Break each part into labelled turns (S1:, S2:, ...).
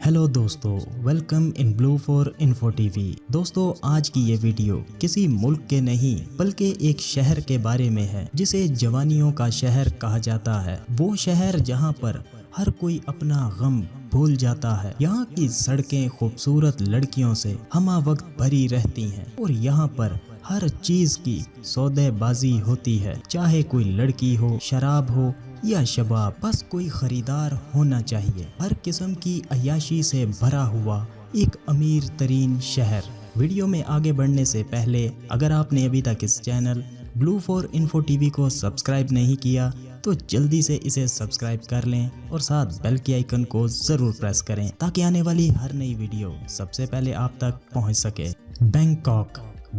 S1: Hello दोस्तों, welcome in blue for info TV. दोस्तों, आज की ये वीडियो किसी मुल्क के नहीं बल्कि एक शहर के बारे में है जिसे जवानियों का शहर कहा जाता है। वो शहर जहां पर हर कोई अपना गम भूल जाता है। यहाँ की सड़कें खूबसूरत लड़कियों से हमा वक्त भरी रहती हैं और यहाँ पर हर चीज की सौदेबाजी होती है। चाहे कोई लड़की हो, शराब हो या शबाब, बस कोई खरीदार होना चाहिए। हर किस्म की अय्याशी से भरा हुआ एक अमीर तरीन शहर। वीडियो में आगे बढ़ने से पहले अगर आपने अभी तक इस channel blue for info TV को सब्सक्राइब नहीं किया तो जल्दी से इसे सब्सक्राइब कर लें और साथ बेल के आइकन को जरूर प्रेस करें ताकि आने वाली हर नई वीडियो सबसे पहले आप तक पहुंच सके।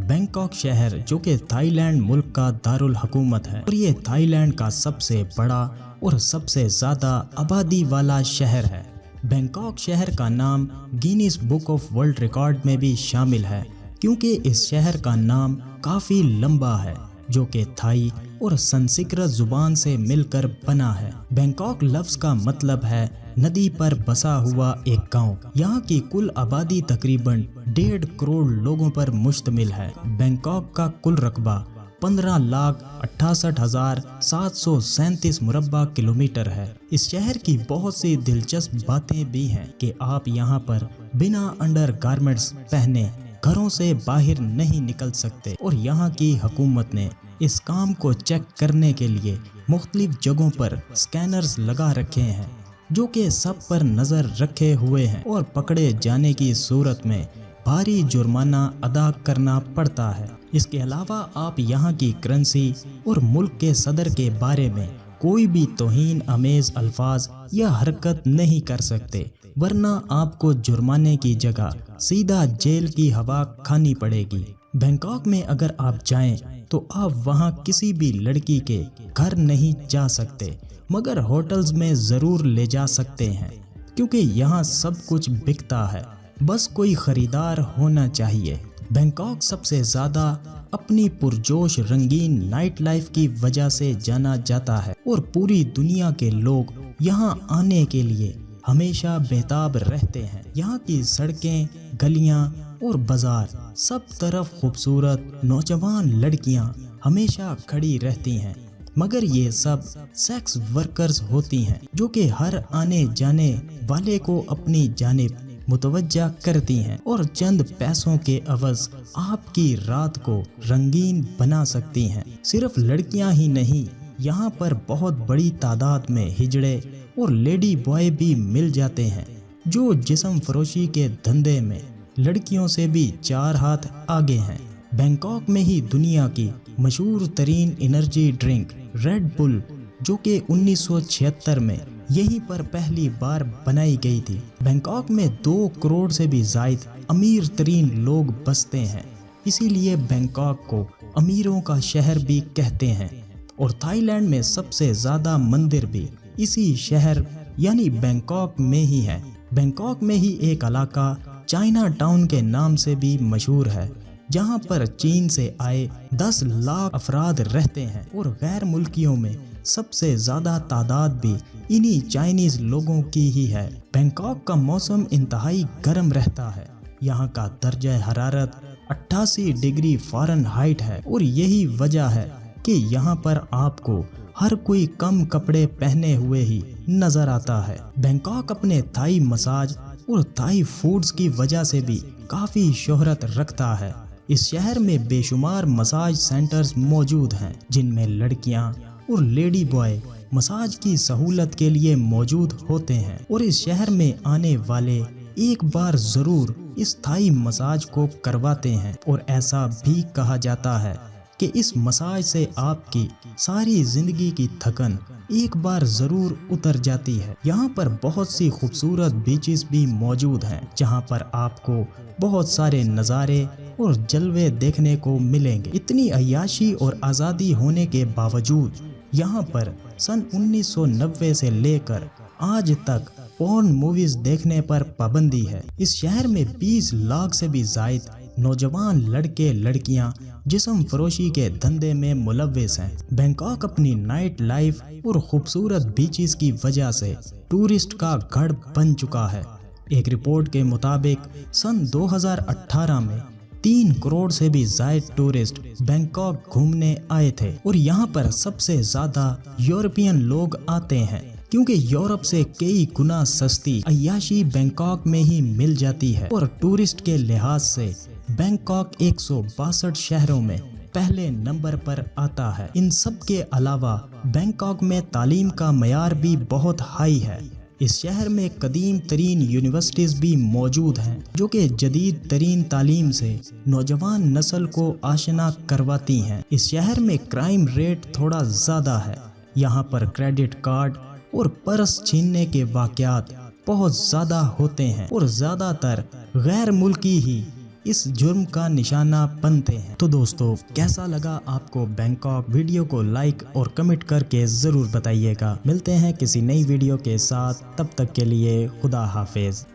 S1: बैंकॉक शहर जो कि थाईलैंड मुल्क का दारुल हुकूमत है और ये थाईलैंड का सबसे बड़ा और सबसे ज़्यादा आबादी वाला शहर है। बैंकॉक शहर का नाम Guinness book of world record में भी शामिल है क्योंकि इस शहर का नाम काफ़ी लंबा है जो कि थाई और संस्कृत जुबान से मिलकर बना है। बैंकॉक लफ्ज़ का मतलब है नदी पर बसा हुआ एक गांव। यहाँ की कुल आबादी तकरीबन 1.5 करोड़ लोगों पर मुश्तमिल है। बैंकॉक का कुल रकबा 15,68,737 मुरब्बा किलोमीटर है। इस शहर की बहुत सी दिलचस्प बातें भी हैं कि आप यहाँ पर बिना अंडर गारमेंट्स पहने घरों से बाहर नहीं निकल सकते और यहाँ की हुकूमत ने इस काम को चेक करने के लिए मुख्तलिफ जगहों पर स्कैनर्स लगा रखे हैं जो कि सब पर नज़र रखे हुए हैं और पकड़े जाने की सूरत में भारी जुर्माना अदा करना पड़ता है। इसके अलावा आप यहाँ की करेंसी और मुल्क के सदर के बारे में कोई भी तौहीन अमेज अल्फाज या हरकत नहीं कर सकते, वरना आपको जुर्माने की जगह सीधा जेल की हवा खानी पड़ेगी। बैंकॉक में अगर आप जाएं तो आप वहां किसी भी लड़की के घर नहीं जा सकते, मगर होटल्स में ज़रूर ले जा सकते हैं क्योंकि यहाँ सब कुछ बिकता है, बस कोई ख़रीदार होना चाहिए। बैंकॉक सबसे ज़्यादा अपनी पुरजोश रंगीन नाइट लाइफ की वजह से जाना जाता है और पूरी दुनिया के लोग यहाँ आने के लिए हमेशा बेताब रहते हैं। यहाँ की सड़कें, गलियाँ और बाजार सब तरफ खूबसूरत नौजवान लड़कियाँ हमेशा खड़ी रहती हैं, मगर ये सब सेक्स वर्कर्स होती हैं जो कि हर आने जाने वाले को अपनी जानिब मुतवज्जा करती हैं और चंद पैसों के अवज़ आपकी रात को रंगीन बना सकती हैं। सिर्फ लड़कियां ही नहीं, यहाँ पर बहुत बड़ी तादाद में हिजड़े और लेडी बॉय भी मिल जाते हैं जो जिस्म फरोशी के धंधे में लड़कियों से भी 4 हाथ आगे हैं। बैंकॉक में ही दुनिया की मशहूर तरीन एनर्जी ड्रिंक रेड बुल जो कि 1976 में यहीं पर पहली बार बनाई गई थी। बैंकॉक में 2 करोड़ से भी ज़ायद अमीर तरीन लोग बसते हैं, इसीलिए बैंकॉक को अमीरों का शहर भी कहते हैं और थाईलैंड में सबसे ज़्यादा मंदिर भी इसी शहर यानी बैंकॉक में ही है। बैंकॉक में ही एक इलाका चाइना टाउन के नाम से भी मशहूर है जहां पर चीन से आए 10 लाख अफराद रहते हैं और गैर मुल्कियों में सबसे ज़्यादा तादाद भी इन्हीं चाइनीज़ लोगों की ही है। बैंकॉक का मौसम इंतहाई गर्म रहता है। यहाँ का दर्जा हरारत 88 डिग्री फ़ारेनहाइट है और यही वजह है कि यहाँ पर आपको हर कोई कम कपड़े पहने हुए ही नज़र आता है। बैंकॉक अपने थाई मसाज और थाई फूड्स की वजह से भी काफ़ी शोहरत रखता है। इस शहर में बेशुमार मसाज सेंटर्स मौजूद हैं जिनमें लड़कियां और लेडी बॉय मसाज की सहूलत के लिए मौजूद होते हैं और इस शहर में आने वाले एक बार ज़रूर इस थाई मसाज को करवाते हैं और ऐसा भी कहा जाता है कि इस मसाज से आपकी सारी ज़िंदगी की थकन एक बार ज़रूर उतर जाती है। यहाँ पर बहुत सी खूबसूरत बीचेस भी मौजूद हैं जहाँ पर आपको बहुत सारे नज़ारे और जलवे देखने को मिलेंगे। इतनी अय्याशी और आज़ादी होने के बावजूद यहाँ पर सन 1990 से लेकर आज तक पॉर्न मूवीज़ देखने पर पाबंदी है। इस शहर में 20 लाख से भी ज़ायद नौजवान लड़के लड़कियां जिस्म फरोशी के धंधे में मुलव्विस हैं। बैंकॉक अपनी नाइट लाइफ और खूबसूरत बीचेस की वजह से टूरिस्ट का गढ़ बन चुका है एक रिपोर्ट के मुताबिक सन 2018 में 3 करोड़ से भी ज्यादा टूरिस्ट बैंकॉक घूमने आए थे और यहाँ पर सबसे ज्यादा यूरोपियन लोग आते हैं क्योंकि यूरोप से कई गुना सस्ती अय्याशी बैंकॉक में ही मिल जाती है और टूरिस्ट के लिहाज से बैंकॉक 162 शहरों में पहले नंबर पर आता है। इन सब के अलावा बैंकॉक में तालीम का मयार भी बहुत हाई है। इस शहर में कदीम तरीन यूनिवर्सिटीज भी मौजूद हैं जो कि जदीद तरीन तालीम से नौजवान नस्ल को आशना करवाती हैं। इस शहर में क्राइम रेट थोड़ा ज़्यादा है। यहाँ पर क्रेडिट कार्ड और पर्स छीनने के वाक़यात बहुत ज़्यादा होते हैं और ज़्यादातर गैर मुल्की ही इस जुर्म का निशाना बनते हैं। तो दोस्तों, कैसा लगा आपको बैंकॉक? वीडियो को लाइक और कमेंट करके ज़रूर बताइएगा। मिलते हैं किसी नई वीडियो के साथ, तब तक के लिए खुदा हाफिज।